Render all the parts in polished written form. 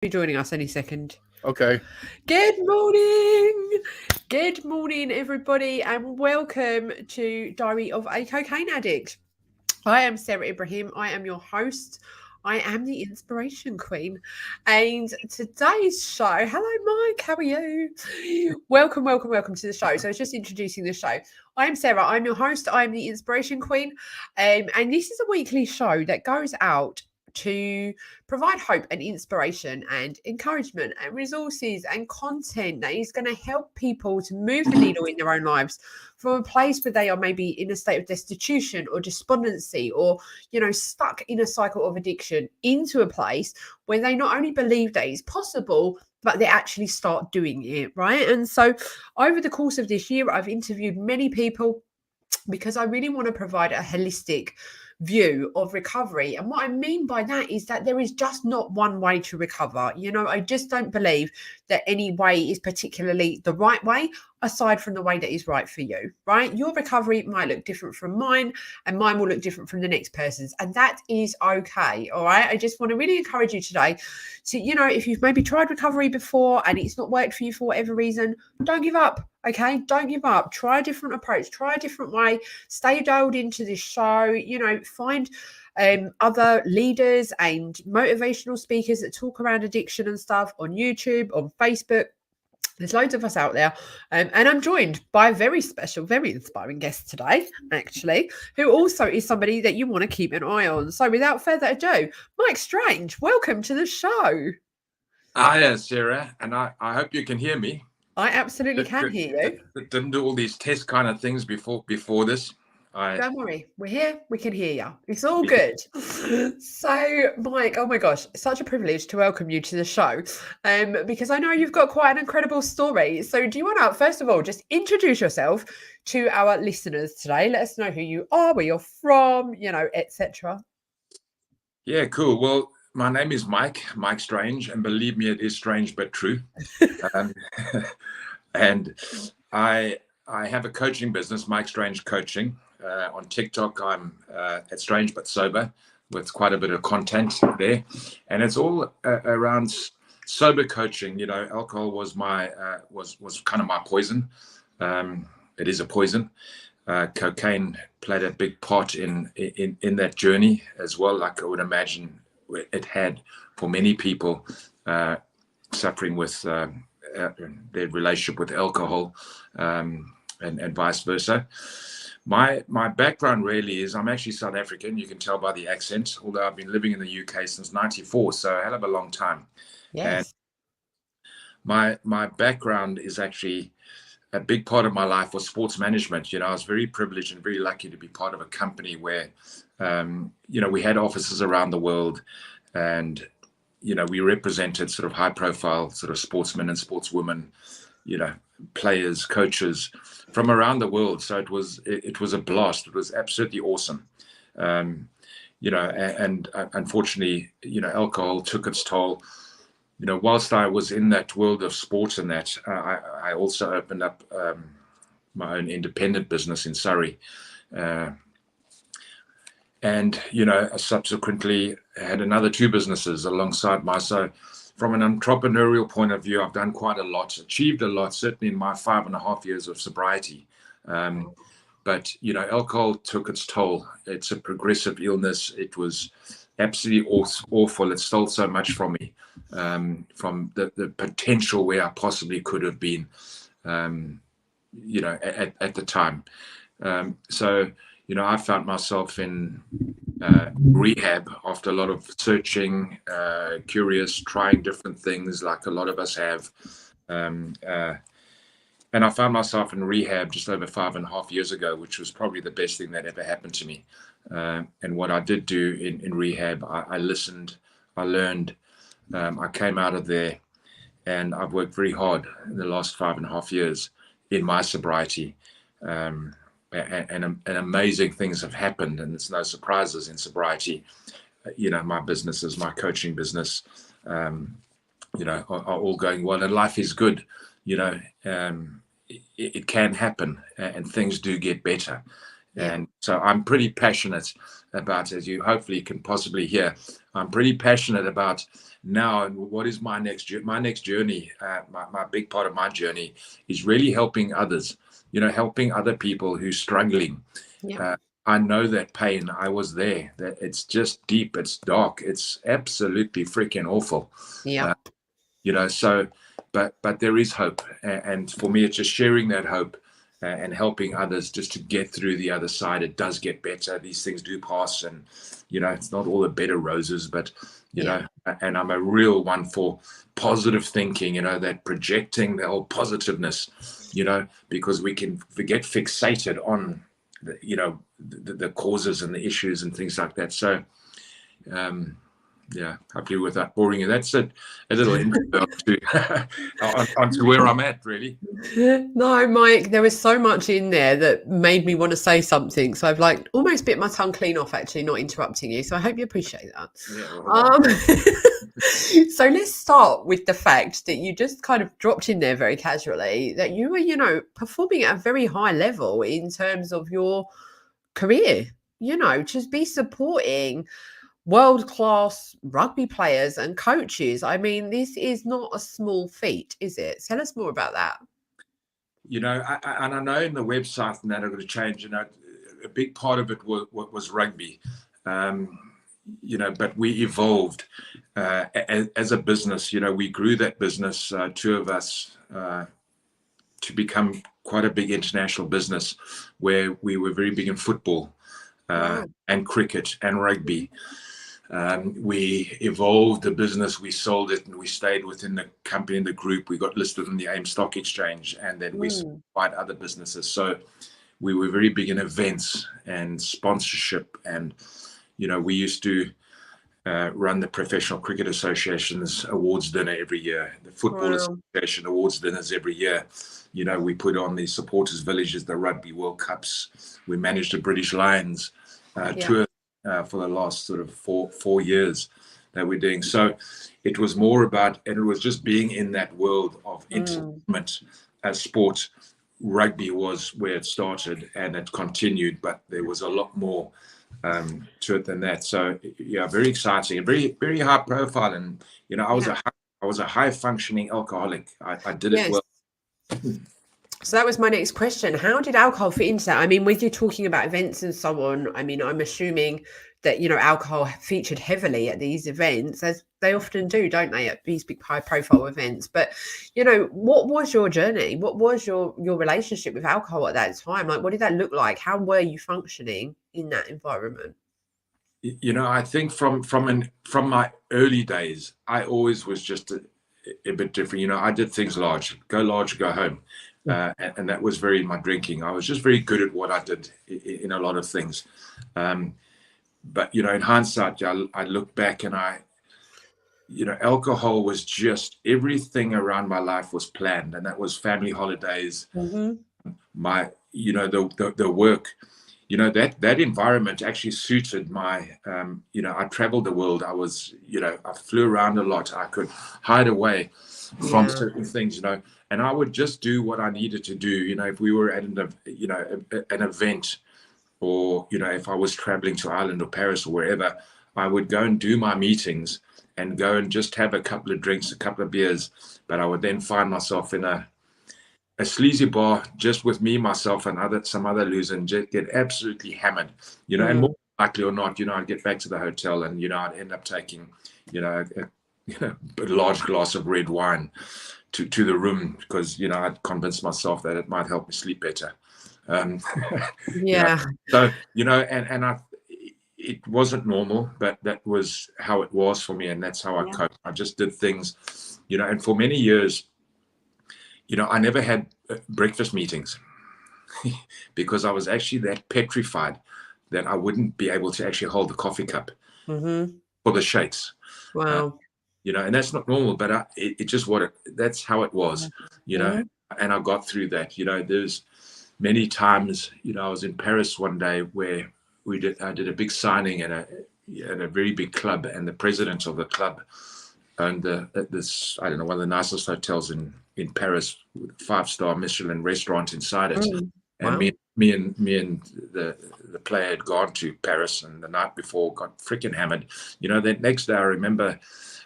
Be joining us any second. Okay. Good morning. Good morning, everybody, and welcome to Diary of a Cocaine Addict. I am Sarah Ibrahim. I am your host. I am the inspiration queen. And today's show, hello, Mike, how are you? Welcome to the show. So, I was just introducing the show. I am Sarah. I'm your host. I am the inspiration queen. And this is a weekly show that goes out to provide hope and inspiration and encouragement and resources and content that is going to help people to move the needle in their own lives from a place where they are maybe in a state of destitution or despondency or stuck in a cycle of addiction into a place where they not only believe that it's possible but they actually start doing it, right? And so over the course of this year I've interviewed many people because I really want to provide a holistic view of recovery. And what I mean by that is that there is just not one way to recover. I just don't believe that any way is particularly the right way, aside from the way that is right for you, right? Your recovery might look different from mine, and mine will look different from the next person's. And that is okay. All right. I just want to really encourage you today to, if you've maybe tried recovery before and it's not worked for you for whatever reason, don't give up. Okay, don't give up. Try a different approach, try a different way, stay dialed into this show, find other leaders and motivational speakers that talk around addiction and stuff on YouTube, on Facebook. There's loads of us out there. And I'm joined by a very special, very inspiring guest today, actually, who also is somebody that you want to keep an eye on. So without further ado, Mike Strange, welcome to the show. Hi, Sarah, and I hope you can hear me. I absolutely can hear you. Didn't do all these test kind of things before this. Don't worry, we're here. We can hear you. It's all good. So, Mike, oh my gosh, such a privilege to welcome you to the show, because I know you've got quite an incredible story. So, do you want to first of all just introduce yourself to our listeners today? Let us know who you are, where you're from, etc. Yeah, cool. Well, my name is Mike Strange, and believe me, it is strange but true. And I have a coaching business, Mike Strange Coaching. On TikTok, I'm at Strange But Sober, with quite a bit of content there, and it's all around sober coaching. Alcohol was was kind of my poison. It is a poison. Cocaine played a big part in that journey as well, like I would imagine it had for many people suffering with their relationship with alcohol, and vice versa. My background really is I'm actually South African. You can tell by the accent, although I've been living in the UK since '94, so a hell of a long time. Yes. And my background is actually a big part of my life was sports management. I was very privileged and very lucky to be part of a company where, we had offices around the world, and, we represented sort of high profile sort of sportsmen and sportswomen, players, coaches from around the world. So it was a blast. It was absolutely awesome. And unfortunately, alcohol took its toll. Whilst I was in that world of sports and that, I also opened up my own independent business in Surrey. And, subsequently had another two businesses alongside so from an entrepreneurial point of view, I've done quite a lot, achieved a lot, certainly in my 5.5 years of sobriety. But, alcohol took its toll. It's a progressive illness. It was absolutely awful. It stole so much from me, from the potential where I possibly could have been, at the time. So, I found myself in rehab after a lot of searching, curious, trying different things like a lot of us have. And I found myself in rehab just over 5.5 years ago, which was probably the best thing that ever happened to me. And what I did do in rehab, I listened, I learned, I came out of there, and I've worked very hard in the last 5.5 years in my sobriety. And amazing things have happened, and there's no surprises in sobriety. My businesses, my coaching business, are all going well, and life is good. It can happen, and things do get better. Yeah. And so I'm pretty passionate about, as you hopefully can possibly hear, I'm pretty passionate about now and what is my next journey. My big part of my journey is really helping others, helping other people who are struggling. Yeah. I know that pain. I was there. That it's just deep. It's dark. It's absolutely freaking awful. Yeah. So, but there is hope, and for me, it's just sharing that hope and helping others just to get through the other side. It does get better. These things do pass, and it's not all a bed of roses, but and I'm a real one for positive thinking. That projecting the whole positiveness. Because we can get fixated on the causes and the issues and things like that. So hopefully without boring you, that's a little intro onto where I'm at, really. No, Mike, there was so much in there that made me want to say something. So I've almost bit my tongue clean off, actually, not interrupting you. So I hope you appreciate that. So let's start with the fact that you just kind of dropped in there very casually that you were, performing at a very high level in terms of your career, just be supporting world-class rugby players and coaches. I mean, this is not a small feat, is it? Tell us more about that. I know in the website and that are going to change, a big part of it was rugby, but we evolved as a business. We grew that business, two of us, to become quite a big international business where we were very big in football and cricket and rugby. We evolved the business, we sold it, and we stayed within the company and the group. We got listed on the AIM Stock Exchange, and then we supplied other businesses. So we were very big in events and sponsorship, and we used to run the Professional Cricket Association's awards dinner every year, the Football Association awards dinners every year. We put on the supporters villages, the Rugby World Cups. We managed the British Lions tour for the last sort of four years that we're doing. So it was more about, and it was just being in that world of entertainment as sport. Rugby was where it started, and it continued, but there was a lot more to it than that. So very exciting and very, very high profile. And I was a high functioning alcoholic. I did it well. So that was my next question. How did alcohol fit into that? I mean, with you talking about events and so on, I mean, I'm assuming that, alcohol featured heavily at these events, as they often do, don't they, at these big high profile events. But, what was your journey? What was your relationship with alcohol at that time? What did that look like? How were you functioning in that environment? I think from my early days, I always was just a bit different. I did things large, go home. And that was very my drinking. I was just very good at what I did in a lot of things. But, in hindsight, I look back and alcohol was just everything around my life was planned. And that was family holidays, my, the work, that environment actually suited my, I traveled the world. I was, I flew around a lot. I could hide away from certain things, and I would just do what I needed to do. If we were at an event, or, if I was traveling to Ireland or Paris or wherever, I would go and do my meetings and go and just have a couple of drinks, a couple of beers. But I would then find myself in a sleazy bar just with me, myself, and some other loser, and just get absolutely hammered, and more likely or not, I'd get back to the hotel and, I'd end up taking, a large glass of red wine to the room because, I'd convinced myself that it might help me sleep better. So, it wasn't normal, but that was how it was for me. And that's how I coped. I just did things, and for many years, I never had breakfast meetings because I was actually that petrified that I wouldn't be able to actually hold the coffee cup for the shakes. Wow. And that's not normal, but it just that's how it was, and I got through that. There's many times, I was in Paris one day where I did a big signing at a very big club, and the president of the club owned this, I don't know, one of the nicest hotels in Paris with a 5-star Michelin restaurant inside it. And Wow. me and the player had gone to Paris, and the night before got freaking hammered. The next day I remember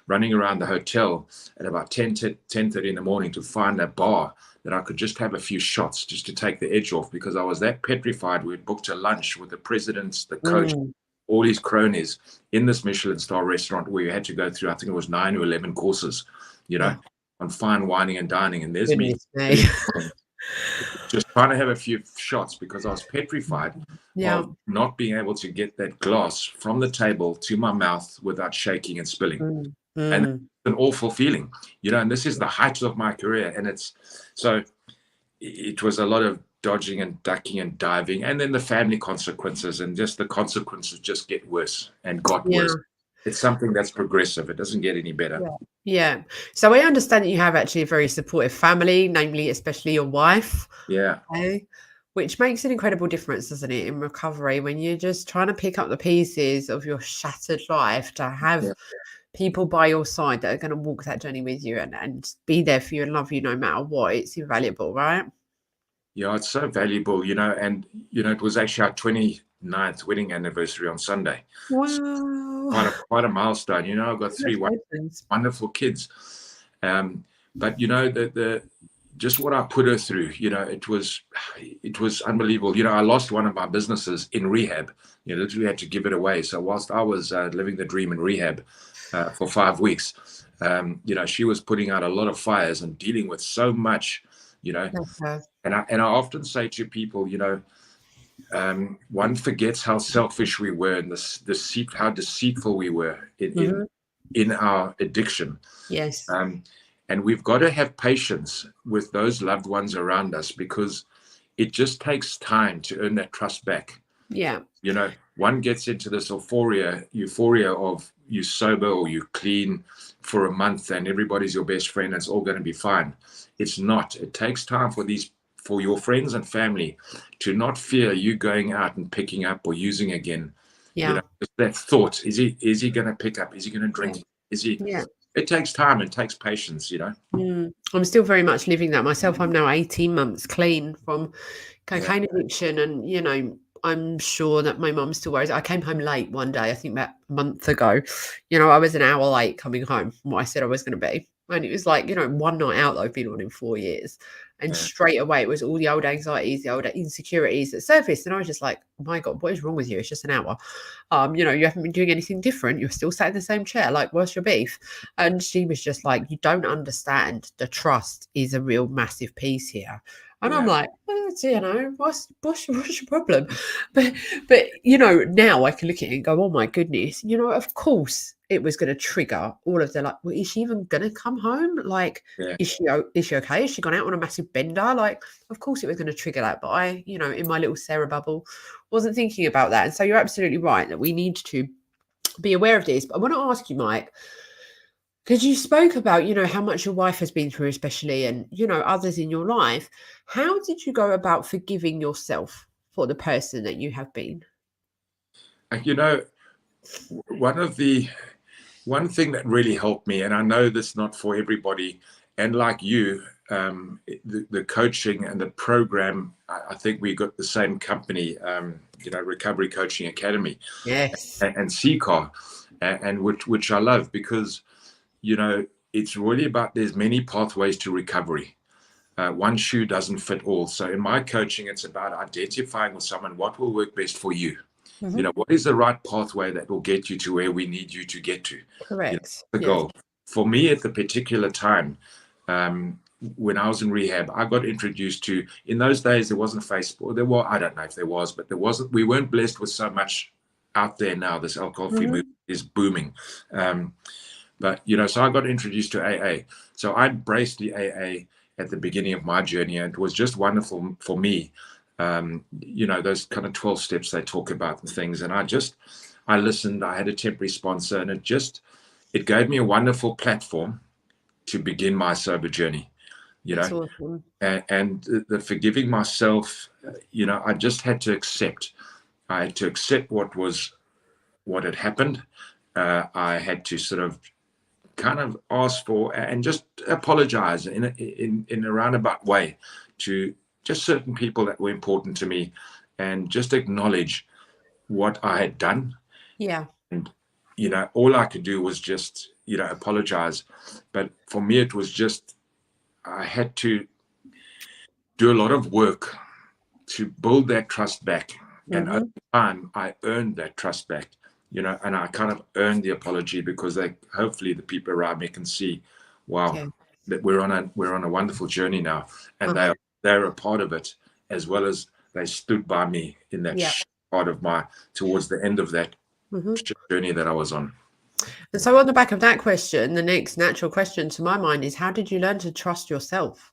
running around the hotel at about 10:30 in the morning to find a bar that I could just have a few shots just to take the edge off, because I was that petrified. We had booked a lunch with the presidents, the coach, all his cronies in this Michelin star restaurant where you had to go through, I think it was 9 or 11 courses, on fine wining and dining. And there's Goodness me me. just trying to have a few shots because I was petrified Yeah. of not being able to get that glass from the table to my mouth without shaking and spilling. And it's an awful feeling, and this is the height of my career. And it was a lot of dodging and ducking and diving, and then the family consequences, and just the consequences just get worse and got worse. It's something that's progressive. It doesn't get any better. Yeah. So I understand that you have actually a very supportive family, namely, especially your wife. Yeah. Okay? Which makes an incredible difference, doesn't it, in recovery, when you're just trying to pick up the pieces of your shattered life, to have people by your side that are going to walk that journey with you and be there for you and love you no matter what. It's invaluable, right? Yeah, it's so valuable, and it was actually our 29th wedding anniversary on Sunday. Wow. Quite a milestone. I've got 3 wonderful kids. But the just what I put her through, it was unbelievable. I lost one of my businesses in rehab. Literally had to give it away. So whilst I was living the dream in rehab for 5 weeks, she was putting out a lot of fires and dealing with so much, And I often say to people, one forgets how selfish we were and how deceitful we were in our addiction. Yes. And we've got to have patience with those loved ones around us, because it just takes time to earn that trust back. Yeah. One gets into this euphoria of you sober or you clean for a month and everybody's your best friend. It's all going to be fine. It's not. It takes time for your friends and family to not fear you going out and picking up or using again. Yeah. That thought, is he going to pick up? Is he going to drink? Is he? Yeah. It takes time and takes patience, I'm still very much living that myself. I'm now 18 months clean from cocaine addiction, and I'm sure that my mum still worries. I came home late one day, I think about a month ago. I was an hour late coming home from what I said I was going to be. And it was like, one night out that I've been on in 4 years. And straight away, it was all the old anxieties, the old insecurities that surfaced. And I was just like, oh my God, what is wrong with you? It's just an hour. You haven't been doing anything different. You're still sat in the same chair. Like, what's your beef? And she was just like, you don't understand. The trust is a real massive piece here. And I'm like, what's your problem? But now I can look at it and go, oh my goodness, of course it was going to trigger all of the like, well, is she even going to come home? Like, is she okay? Has she gone out on a massive bender? Like, of course it was going to trigger that. But I, in my little Sarah bubble, wasn't thinking about that. And so you're absolutely right that we need to be aware of this. But I want to ask you, Mike, because you spoke about, how much your wife has been through, especially, and, others in your life. How did you go about forgiving yourself for the person that you have been? One thing that really helped me, and I know this not for everybody, and like you, the coaching and the program, I think we got the same company, Recovery Coaching Academy. Yes. And CCAR, and which I love, because it's really about, there's many pathways to recovery. One shoe doesn't fit all. So in my coaching, it's about identifying with someone what will work best for you. What is the right pathway that will get you to where we need you to get to? Correct. The goal. For me at the particular time, when I was in rehab, I got introduced to, in those days, there wasn't Facebook. There were, I don't know if there was, but we weren't blessed with so much out there now. This alcohol-free movement is booming. But, so I got introduced to AA. So I embraced the AA at the beginning of my journey, and it was just wonderful for me. Those kind of 12 steps they talk about and things. And I listened. I had a temporary sponsor, and it gave me a wonderful platform to begin my sober journey, That's awesome. and the forgiving myself, I just had to accept. I had to accept what had happened. I had to sort of kind of ask for and just apologize in a roundabout way to just certain people that were important to me, and just acknowledge what I had done. Yeah. And, all I could do was just, apologize. But for me, it was just, I had to do a lot of work to build that trust back. And over time, I earned that trust back, and I kind of earned the apology, because hopefully the people around me can see, wow, that we're on a wonderful journey now. And they're a part of it, as well as they stood by me in that part of towards the end of that journey that I was on. And so on the back of that question, the next natural question to my mind is, how did you learn to trust yourself?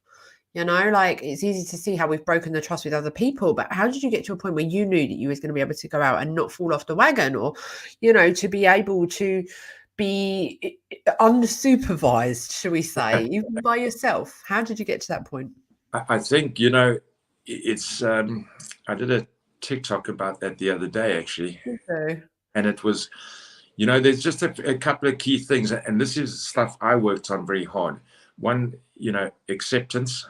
Like, it's easy to see how we've broken the trust with other people, but how did you get to a point where you knew that you was going to be able to go out and not fall off the wagon, or, to be able to be unsupervised, shall we say, even by yourself? How did you get to that point? I think, it's, I did a TikTok about that the other day, actually. Okay. And it was, there's just a couple of key things. And this is stuff I worked on very hard. One, acceptance,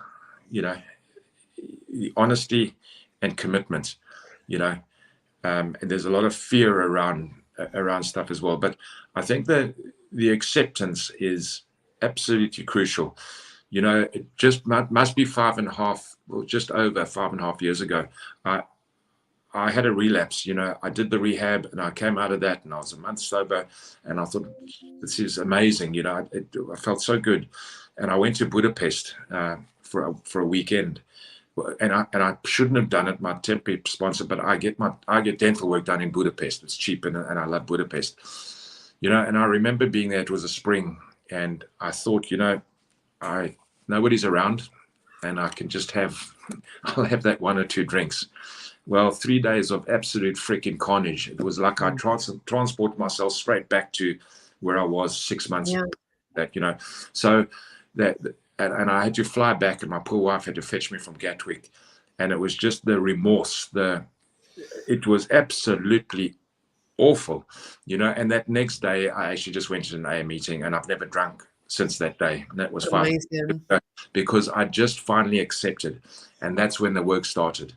the honesty and commitment, and there's a lot of fear around stuff as well. But I think that the acceptance is absolutely crucial. It just must be 5.5, or just over 5.5 years ago. I had a relapse. I did the rehab, and I came out of that, and I was a month sober, and I thought, this is amazing. I felt so good. And I went to Budapest for a weekend, and I shouldn't have done it. My temporary sponsor, but I get dental work done in Budapest. It's cheap, and I love Budapest. And I remember being there. It was a spring, and I thought, nobody's around, and I can just I'll have that 1 or 2 drinks. Well, 3 days of absolute freaking carnage. It was like I transport myself straight back to where I was 6 months ago. So that, and I had to fly back, and my poor wife had to fetch me from Gatwick, and it was just the remorse. It was absolutely awful, and that next day I actually just went to an AA meeting, and I've never drunk since that day. And that was fine, because I just finally accepted, and that's when the work started,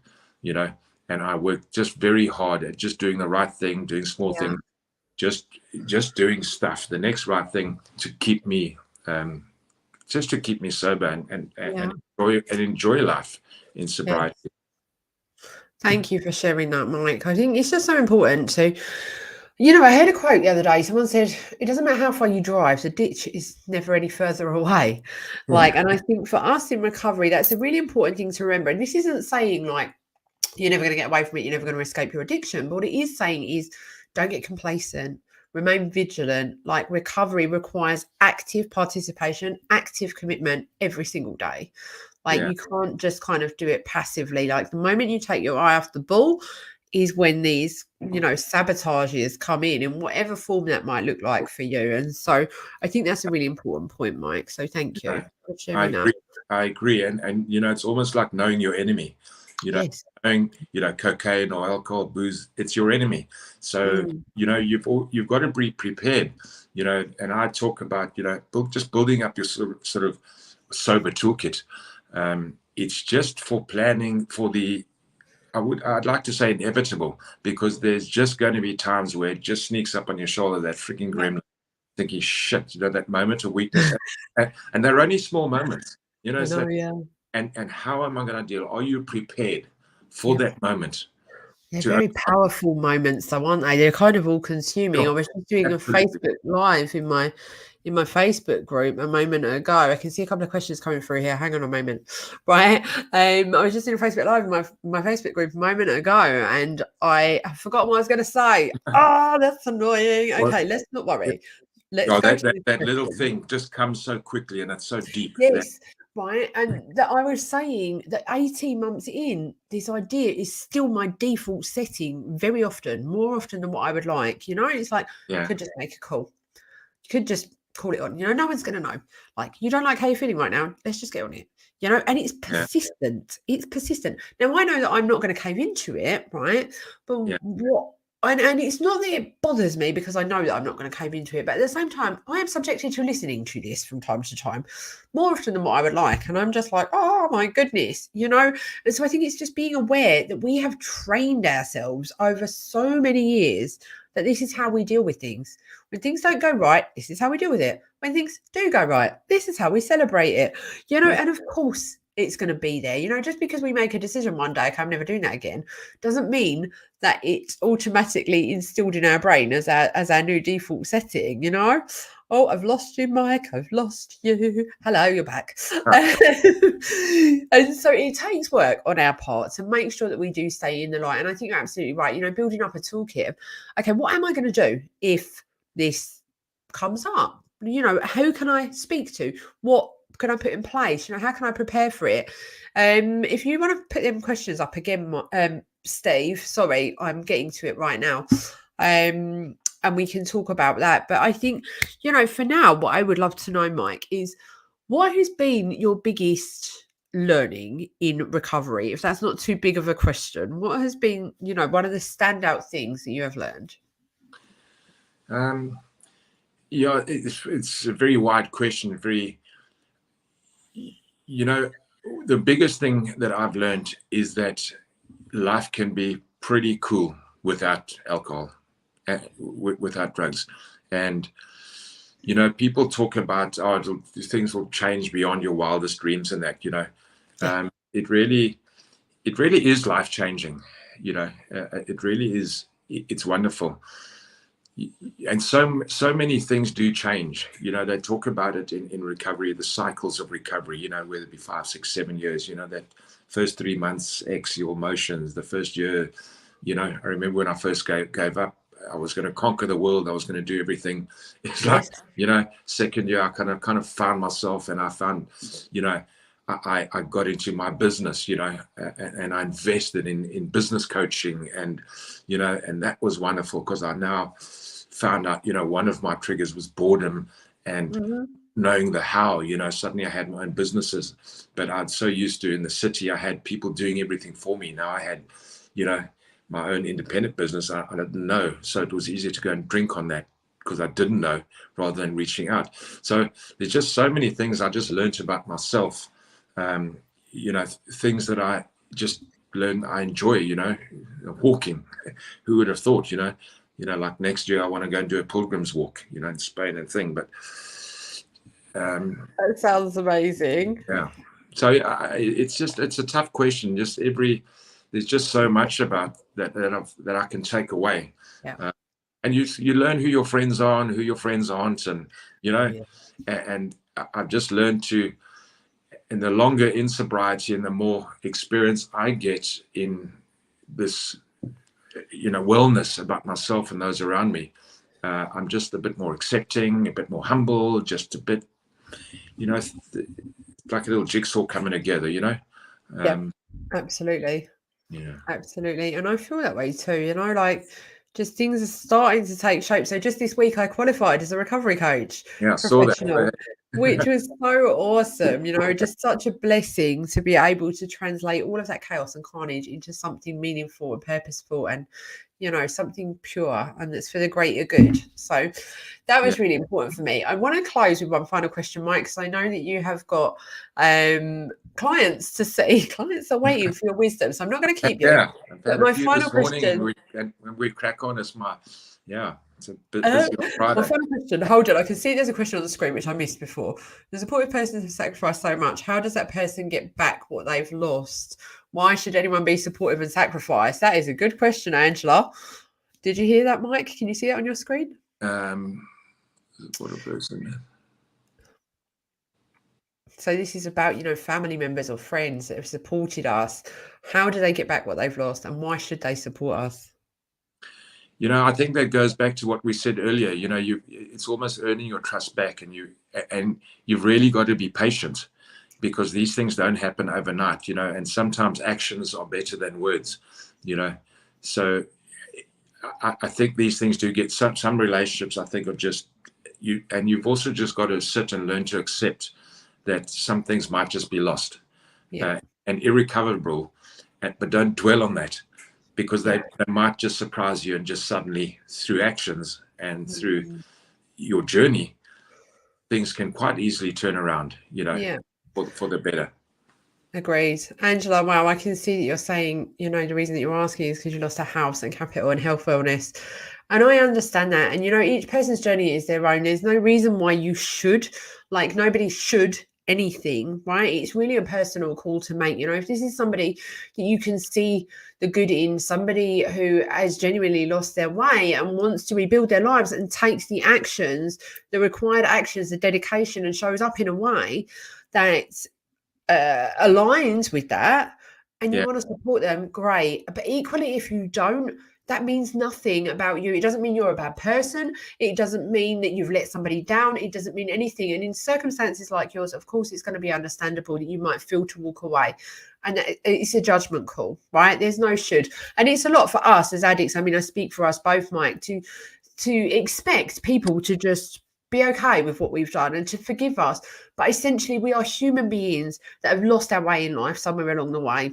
and I worked just very hard at just doing the right thing, doing small things, just doing stuff, the next right thing to keep me, just to keep me sober and enjoy life in sobriety. Thank you for sharing that, Mike. I think it's just so important to, I heard a quote the other day. Someone said, it doesn't matter how far you drive, the ditch is never any further away. And I think for us in recovery, that's a really important thing to remember. And this isn't saying like, you're never going to get away from it, you're never going to escape your addiction. But what it is saying is, don't get complacent, remain vigilant. Like, recovery requires active participation, active commitment every single day. You can't just kind of do it passively. Like, the moment you take your eye off the ball is when these, sabotages come in whatever form that might look like for you. And so I think that's a really important point, Mike. So thank you for sharing that. I agree. And it's almost like knowing your enemy. Knowing, cocaine or alcohol, booze, it's your enemy. So, you've got to be prepared, and I talk about, just building up your sort of sober toolkit. It's just for planning for I'd like to say inevitable, because there's just going to be times where it just sneaks up on your shoulder, that freaking gremlin, thinking, shit, that moment of weakness. and they're only small moments, And how am I going to deal? Are you prepared for that moment? They're very powerful moments, though, aren't they? They're kind of all consuming. I was just doing a Facebook Live in my Facebook group a moment ago. I can see a couple of questions coming through here. Hang on a moment. Right. I was just in a Facebook Live in my Facebook group a moment ago, and I forgot what I was going to say. Oh, that's annoying. Okay, let's not worry. That little thing just comes so quickly, and it's so deep. Yes. Right. And that I was saying that 18 months in, this idea is still my default setting very often, more often than what I would like. It's like, you could just make a call. You could just call it on. No one's going to know. Like, you don't like how you're feeling right now. Let's just get on it. And it's persistent. It's persistent. Now, I know that I'm not going to cave into it, right? But what and it's not that it bothers me because I know that I'm not going to cave into it, but at the same time, I am subjected to listening to this from time to time, more often than what I would like. And I'm just like, oh my goodness, you know? And so I think it's just being aware that we have trained ourselves over so many years that this is how we deal with things. When things don't go right, this is how we deal with it. When things do go right, this is how we celebrate it, you know? And of course, it's going to be there, you know, just because we make a decision one day, okay, I'm never doing that again, doesn't mean that it's automatically instilled in our brain as our new default setting, you know. Oh, I've lost you, Mike. I've lost you. Hello, you're back. And so it takes work on our part to make sure that we do stay in the light. And I think you're absolutely right. You know, building up a toolkit of, okay, what am I going to do if this comes up? You know, who can I speak to? What can I put in place? You know, how can I prepare for it? If you want to put them questions up again, Steve, sorry, I'm getting to it right now. And we can talk about that. But I think, you know, for now, what I would love to know, Mike, is what has been your biggest learning in recovery? If that's not too big of a question, what has been, you know, one of the standout things that you have learned? Yeah, it's a very wide question. Very, you know, the biggest thing that I've learned is that life can be pretty cool without alcohol, without drugs. And, you know, people talk about, oh, things will change beyond your wildest dreams and that, you know. It really is life changing, you know. It really is. It's wonderful. And so many things do change, you know. They talk about it in recovery, the cycles of recovery, you know, whether it be 5, 6, 7 years, you know, that first 3 months, your emotions, the first year, you know. I remember when I first gave up, I was going to conquer the world. I was going to do everything. It's like, you know, second year, I kind of found myself, and I found, you know, I got into my business, you know, and I invested in business coaching, and, you know, and that was wonderful because I now found out, you know, one of my triggers was boredom and knowing the how, you know. Suddenly I had my own businesses, but I'd so used to in the city, I had people doing everything for me. Now I had, you know, my own independent business. I didn't know. So it was easier to go and drink on that because I didn't know rather than reaching out. So there's just so many things I just learned about myself. You know, things that I just learned I enjoy, you know, walking. Who would have thought, you know, like next year I want to go and do a pilgrim's walk, you know, in Spain and thing. But that sounds amazing. Yeah. So it's a tough question. There's just so much about that I can take away. Yeah. And you learn who your friends are and who your friends aren't, and, you know, and I've just learned to, in the longer in sobriety and the more experience I get in this, you know, wellness about myself and those around me, I'm just a bit more accepting, a bit more humble, just a bit, you know, like a little jigsaw coming together, you know. Absolutely. Yeah, absolutely. And I feel that way too, you know, like just things are starting to take shape. So just this week I qualified as a recovery coach, I saw professional, that. which was so awesome, you know, just such a blessing to be able to translate all of that chaos and carnage into something meaningful and purposeful and, you know, something pure and that's for the greater good. So that was really important for me. I want to close with one final question, Mike, because I know that you have got clients to see. Clients are waiting for your wisdom, so I'm not going to keep you. Yeah, but my final question. And when we crack on, it's a bit busy on Friday. My final question. Hold on, I can see there's a question on the screen which I missed before. The supportive person has sacrificed so much. How does that person get back what they've lost? Why should anyone be supportive and sacrifice? That is a good question, Angela. Did you hear that, Mike? Can you see it on your screen? Supportive person. So this is about, you know, family members or friends that have supported us. How do they get back what they've lost, and why should they support us? You know, I think that goes back to what we said earlier. You know, it's almost earning your trust back, and you've really got to be patient, because these things don't happen overnight. You know, and sometimes actions are better than words. You know, so I think these things do get some relationships. I think are just you, and you've also just got to sit and learn to accept that some things might just be lost and irrecoverable, but don't dwell on that. because they might just surprise you and just suddenly through actions and through your journey, things can quite easily turn around, for the better. Agreed. Angela, wow, I can see that you're saying, the reason that you're asking is because you lost a house and capital and health wellness. And I understand that. And, each person's journey is their own. There's no reason why you should, nobody should anything, right? It's really a personal call to make. If this is somebody that you can see the good in, somebody who has genuinely lost their way and wants to rebuild their lives and takes the actions, the required actions, the dedication, and shows up in a way that aligns with that, and you want to support them, great. But equally, if you don't, that means nothing about you. It doesn't mean you're a bad person. It doesn't mean that you've let somebody down. It doesn't mean anything. And in circumstances like yours, of course, it's going to be understandable that you might feel to walk away. And it's a judgment call, right? There's no should. And it's a lot for us as addicts. I mean, I speak for us both, Mike, to expect people to just be okay with what we've done and to forgive us. But essentially, we are human beings that have lost our way in life somewhere along the way.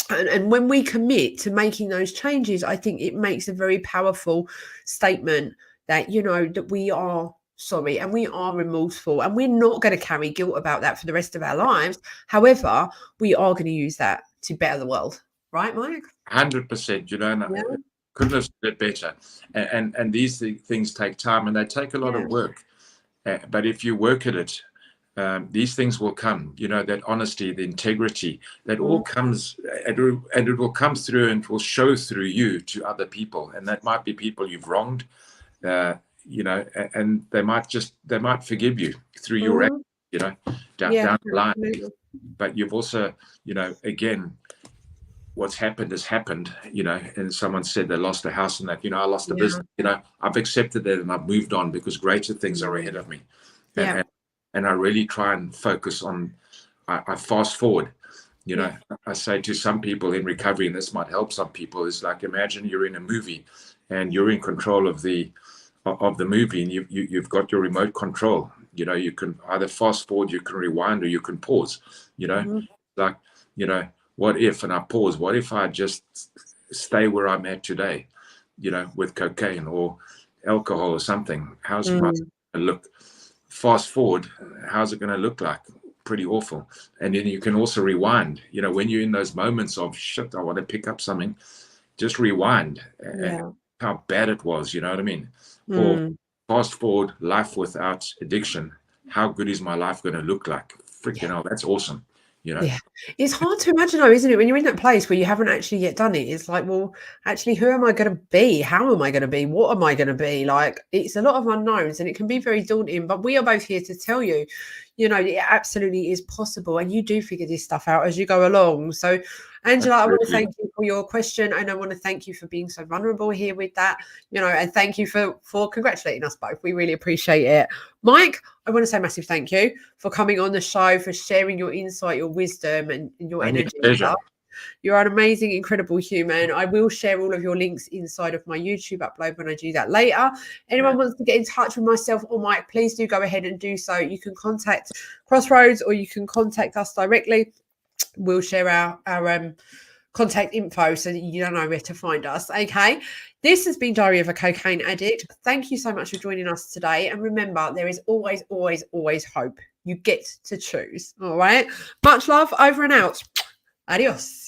And when we commit to making those changes, I think it makes a very powerful statement that, that we are sorry and we are remorseful, and we're not going to carry guilt about that for the rest of our lives. However, we are going to use that to better the world. Right, Mike? 100%, couldn't have said it better. And these things take time, and they take a lot of work. But if you work at it, these things will come, that honesty, the integrity, that all comes, and it will come through and will show through you to other people. And that might be people you've wronged, and they might forgive you through your act, down the line. But you've also, again, what's happened has happened, and someone said they lost a house and that, I lost a business, I've accepted that and I've moved on because greater things are ahead of me. And I really try and focus on, I fast forward, I say to some people in recovery, and this might help some people, is like, imagine you're in a movie and you're in control of the movie, and you've got your remote control, you can either fast forward, you can rewind, or you can pause, like, what if, and I pause, what if I just stay where I'm at today, with cocaine or alcohol or something? How's it going to look? Fast forward, how's it going to look like? Pretty awful. And then you can also rewind, when you're in those moments of shit, I want to pick up something, just rewind and how bad it was, you know what I mean? Or fast forward, life without addiction. How good is my life going to look like? Freaking hell, that's awesome. Yeah, it's hard to imagine though, isn't it? When you're in that place where you haven't actually yet done it, it's like, well, actually, who am I going to be? How am I going to be? What am I going to be? Like, it's a lot of unknowns, and it can be very daunting. But we are both here to tell you, it absolutely is possible, and you do figure this stuff out as you go along. So, Angela, I want to thank you for your question, and I want to thank you for being so vulnerable here with that, and thank you for congratulating us both. We really appreciate it. Mike, I want to say a massive thank you for coming on the show, for sharing your insight, your wisdom, and your energy. You're an amazing, incredible human. I will share all of your links inside of my YouTube upload when I do that later. Anyone wants to get in touch with myself or Mike, please do go ahead and do so. You can contact Crossroads or you can contact us directly. We'll share our contact info so that you don't know where to find us. Okay. This has been Diary of a Cocaine Addict. Thank you so much for joining us today. And remember, there is always, always, always hope. You get to choose. All right. Much love. Over and out. Adios.